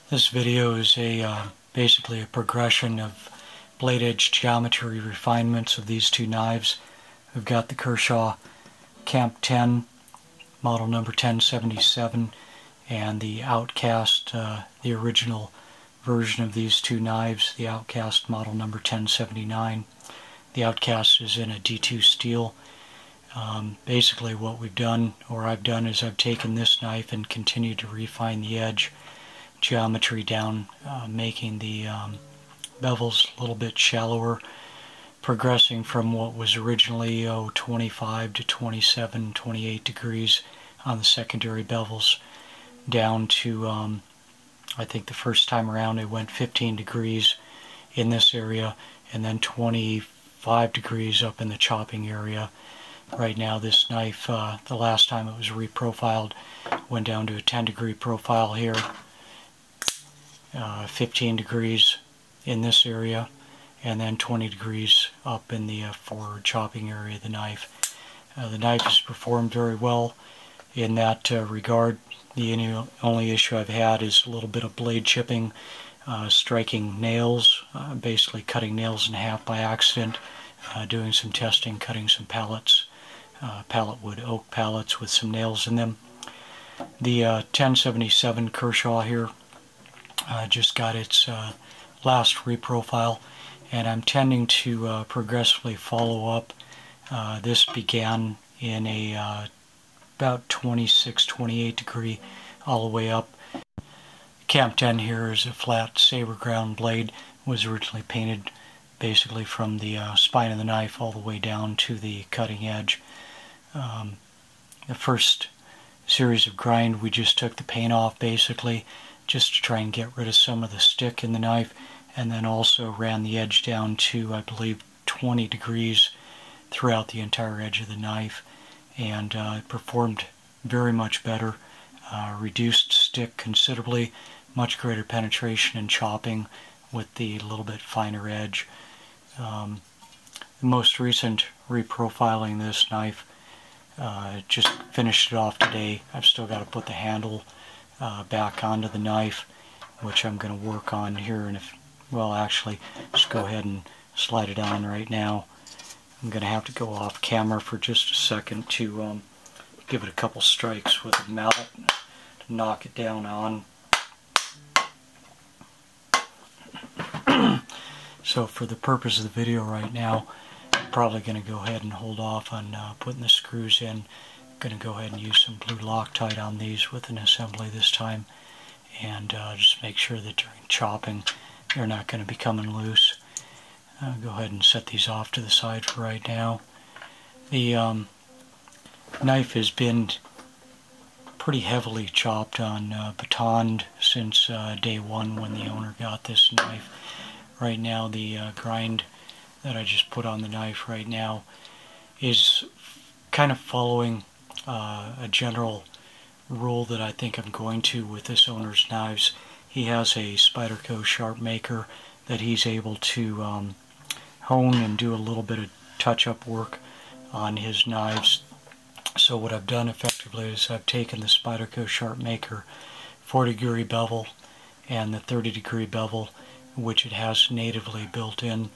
This video is basically a progression of blade edge geometry refinements of these two knives. We've got the Kershaw Camp-10 model number 1077 and the Outcast, the original version of these two knives, the Outcast model number 1079. The Outcast is in a D2 steel. Basically what we've done, or I've done, is I've taken this knife and continued to refine the edge geometry down, making the bevels a little bit shallower, progressing from what was originally 25 to 27, 28 degrees on the secondary bevels down to, I think the first time around it went 15 degrees in this area and then 25 degrees up in the chopping area. Right now this knife, the last time it was reprofiled, went down to a 10 degree profile here, 15 degrees in this area, and then 20 degrees up in the forward chopping area of the knife. The knife has performed very well in that regard. The only issue I've had is a little bit of blade chipping, striking nails, basically cutting nails in half by accident, doing some testing, cutting some pallets, pallet wood oak pallets with some nails in them. The 1077 Kershaw here just got its last reprofile, and I'm tending to progressively follow up. This began in a about 26-28 degree all the way up. Camp-10 here is a flat saber ground blade. Was originally painted basically from the spine of the knife all the way down to the cutting edge. The first series of grind, we just took the paint off basically just to try and get rid of some of the stick in the knife, and then also ran the edge down to, I believe, 20 degrees throughout the entire edge of the knife, and it performed very much better. Reduced stick considerably, much greater penetration and chopping with the little bit finer edge. The most recent reprofiling this knife, just finished it off today. I've still got to put the handle back onto the knife, which I'm going to work on here, and well, actually just go ahead and slide it on right now. I'm going to have to go off camera for just a second to give it a couple strikes with a mallet to knock it down on. So for the purpose of the video right now, I'm probably going to go ahead and hold off on putting the screws in. I'm going to go ahead and use some blue Loctite on these with an assembly this time, and just make sure that during chopping they're not going to be coming loose. Go ahead and set these off to the side for right now. The knife has been pretty heavily chopped on batoned since day one when the owner got this knife. Right now the grind that I just put on the knife right now is kind of following a general rule that I think I'm going to with this owner's knives. He has a Spyderco sharp maker that he's able to hone and do a little bit of touch-up work on his knives. So what I've done effectively is I've taken the Spyderco sharp maker 40 degree bevel and the 30 degree bevel, which it has natively built in.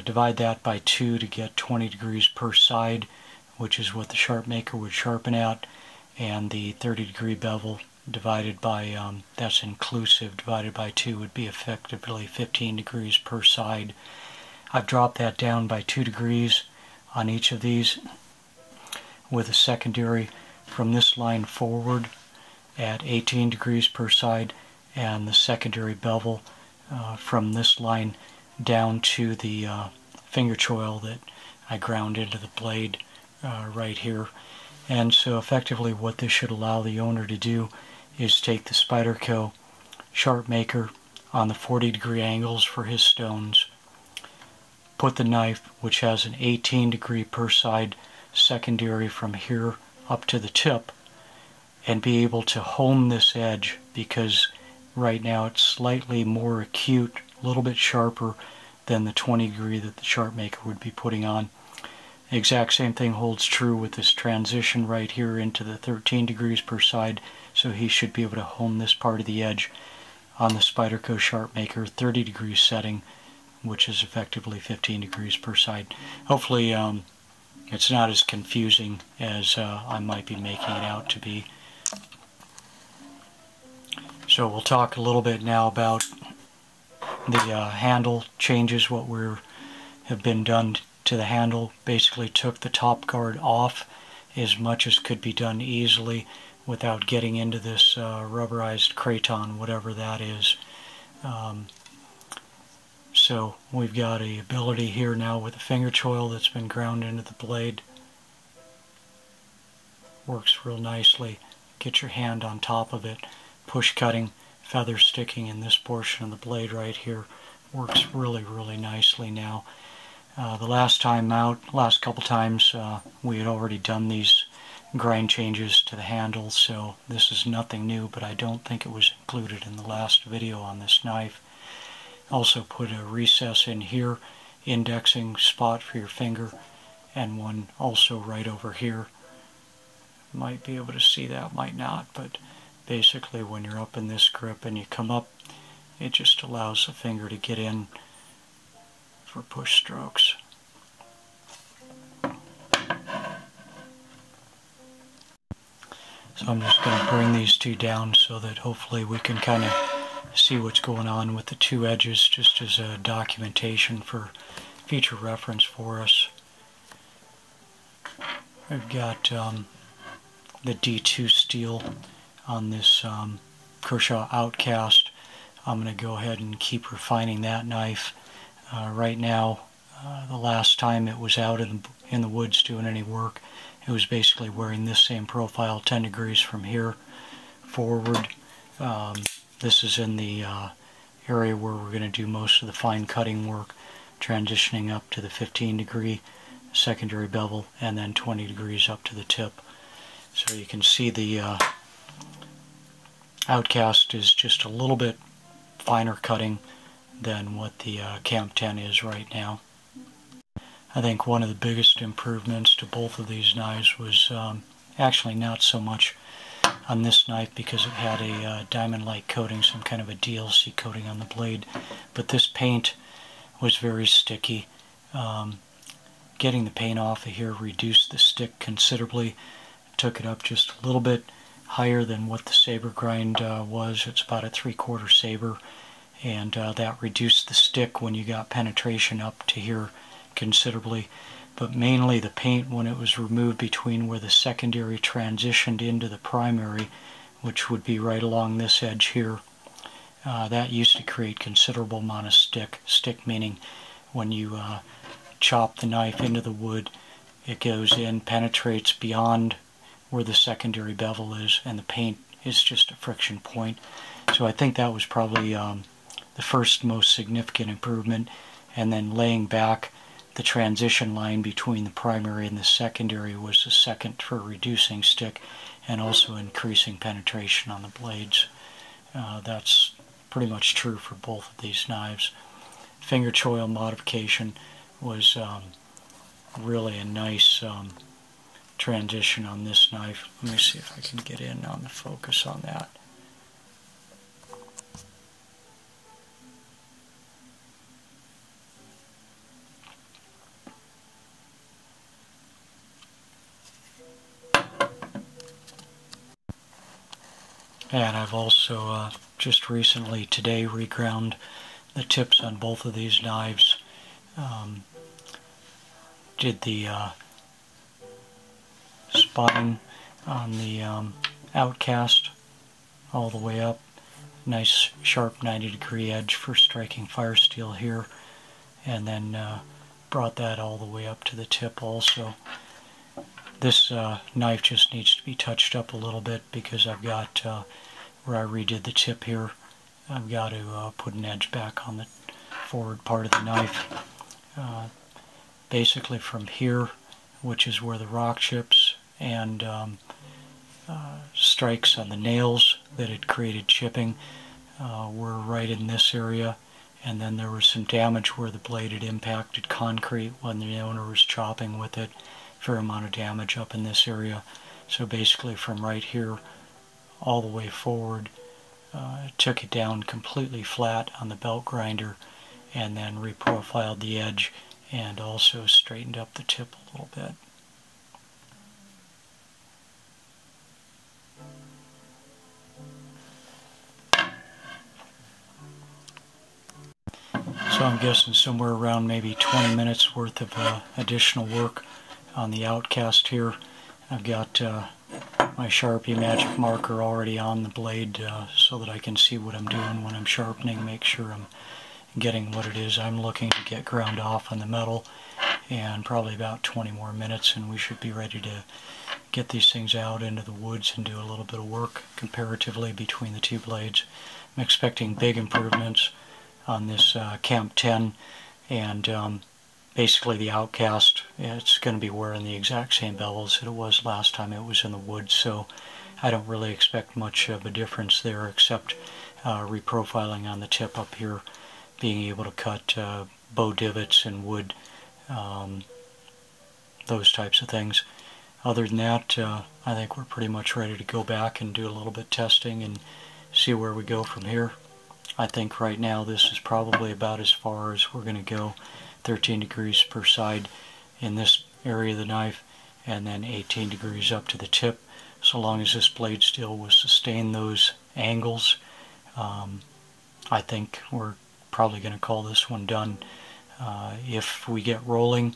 Divide that by 2 to get 20 degrees per side, which is what the sharp maker would sharpen at, and the 30 degree bevel divided by, that's inclusive, divided by 2 would be effectively 15 degrees per side. I've dropped that down by 2 degrees on each of these, with a secondary from this line forward at 18 degrees per side, and the secondary bevel from this line down to the finger-choil that I ground into the blade right here. And so effectively what this should allow the owner to do is take the Spyderco sharp maker on the 40 degree angles for his stones, put the knife, which has an 18 degree per side secondary from here up to the tip, and be able to hone this edge, because right now it's slightly more acute, a little bit sharper than the 20 degree that the sharp maker would be putting on. The exact same thing holds true with this transition right here into the 13 degrees per side, so he should be able to hone this part of the edge on the Spyderco Sharp Maker 30-degree setting, which is effectively 15 degrees per side. Hopefully it's not as confusing as I might be making it out to be. So we'll talk a little bit now about the handle changes, what have been done to the handle. Basically took the top guard off as much as could be done easily without getting into this rubberized craton, whatever that is. So we've got a ability here now with the finger-choil that's been ground into the blade. Works real nicely. Get your hand on top of it. Push cutting, feather sticking in this portion of the blade right here works really, really nicely now. The last couple times, we had already done these grind changes to the handle, so this is nothing new, but I don't think it was included in the last video on this knife. Also put a recess in here, indexing spot for your finger, and one also right over here. Might be able to see that, might not, but basically when you're up in this grip and you come up, it just allows the finger to get in for push strokes. So I'm just going to bring these two down so that hopefully we can kind of see what's going on with the two edges, just as a documentation for future reference for us. I've got the D2 steel on this Kershaw Outcast. I'm going to go ahead and keep refining that knife. Right now, the last time it was out in the woods doing any work, it was basically wearing this same profile 10 degrees from here forward. This is in the area where we're going to do most of the fine cutting work, transitioning up to the 15-degree secondary bevel and then 20 degrees up to the tip. So you can see the Outcast is just a little bit finer cutting than what the Camp-10 is right now. I think one of the biggest improvements to both of these knives was actually not so much on this knife because it had a diamond-like coating, some kind of a DLC coating on the blade, but this paint was very sticky. Getting the paint off of here reduced the stick considerably, took it up just a little bit higher than what the saber grind was. It's about a 3/4 saber, and that reduced the stick when you got penetration up to here considerably. But mainly the paint, when it was removed between where the secondary transitioned into the primary, which would be right along this edge here, that used to create considerable amount of stick meaning when you chop the knife into the wood, it goes in, penetrates beyond where the secondary bevel is, and the paint is just a friction point. So I think that was probably the first most significant improvement, and then laying back the transition line between the primary and the secondary was the second for reducing stick and also increasing penetration on the blades. That's pretty much true for both of these knives. Finger-choil modification was really a nice transition on this knife. Let me see if I can get in on the focus on that. And I've also just recently today reground the tips on both of these knives. Did the spine on the Outcast all the way up. Nice sharp 90-degree edge for striking fire steel here, and then brought that all the way up to the tip also. This knife just needs to be touched up a little bit because I've got, where I redid the tip here, I've got to put an edge back on the forward part of the knife. Basically from here, which is where the rock chips and strikes on the nails that had created chipping were right in this area, and then there was some damage where the blade had impacted concrete when the owner was chopping with it. Fair amount of damage up in this area. So basically from right here all the way forward, took it down completely flat on the belt grinder and then reprofiled the edge and also straightened up the tip a little bit. So I'm guessing somewhere around maybe 20 minutes worth of additional work on the Outcast here. I've got my Sharpie magic marker already on the blade so that I can see what I'm doing when I'm sharpening, make sure I'm getting what it is I'm looking to get ground off on the metal, and probably about 20 more minutes and we should be ready to get these things out into the woods and do a little bit of work comparatively between the two blades. I'm expecting big improvements on this Camp-10, and basically the Outcast, it's going to be wearing the exact same bevels that it was last time it was in the woods, so I don't really expect much of a difference there except reprofiling on the tip up here, being able to cut bow divots and wood, those types of things. Other than that, I think we're pretty much ready to go back and do a little bit of testing and see where we go from here. I think right now this is probably about as far as we're going to go, 13 degrees per side in this area of the knife, and then 18 degrees up to the tip. So long as this blade steel will sustain those angles, I think we're probably going to call this one done. If we get rolling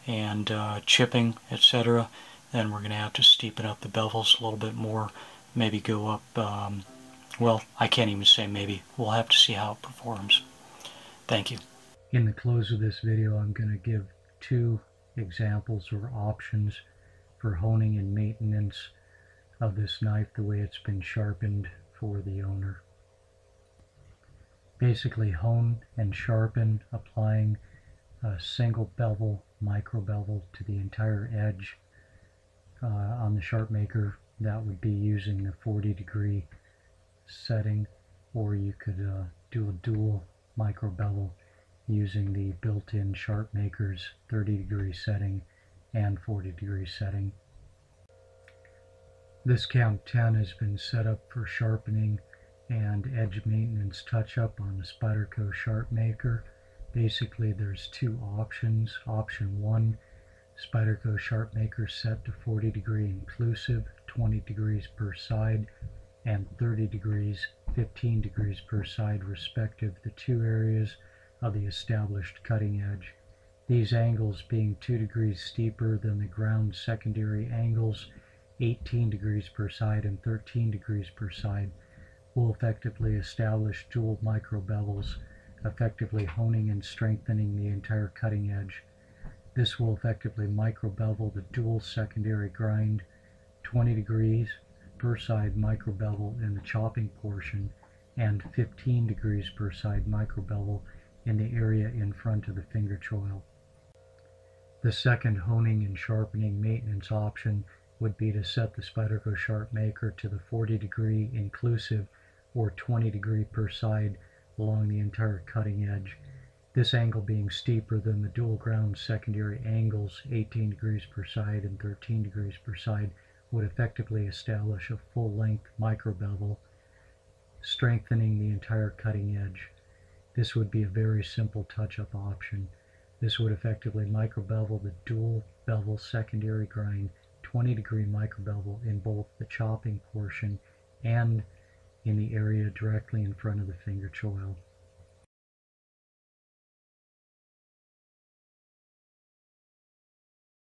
and chipping, etc., then we're going to have to steepen up the bevels a little bit more, maybe go up, well, I can't even say maybe. We'll have to see how it performs. Thank you. In the close of this video, I'm going to give two examples or options for honing and maintenance of this knife the way it's been sharpened for the owner. Basically hone and sharpen, applying a single bevel, micro bevel to the entire edge. On the sharp maker, that would be using the 40-degree setting, or you could do a dual micro bevel using the built-in sharp maker's 30-degree setting and 40-degree setting. This Camp-10 has been set up for sharpening and edge maintenance touch-up on the Spyderco sharp maker. Basically there's two options. Option 1, Spyderco sharp maker set to 40-degree inclusive, 20 degrees per side, and 30 degrees, 15 degrees per side respective, the two areas of the established cutting edge. These angles being 2 degrees steeper than the ground secondary angles, 18 degrees per side and 13 degrees per side, will effectively establish dual micro bevels, effectively honing and strengthening the entire cutting edge. This will effectively micro bevel the dual secondary grind, 20 degrees per side micro bevel in the chopping portion, and 15 degrees per side micro bevel in the area in front of the finger choil. The second honing and sharpening maintenance option would be to set the Spyderco sharp maker to the 40-degree inclusive or 20 degree per side along the entire cutting edge. This angle being steeper than the dual ground secondary angles, 18 degrees per side and 13 degrees per side, would effectively establish a full-length micro bevel, strengthening the entire cutting edge. This would be a very simple touch-up option. This would effectively micro bevel the dual bevel secondary grind, 20-degree micro bevel in both the chopping portion and in the area directly in front of the finger choil.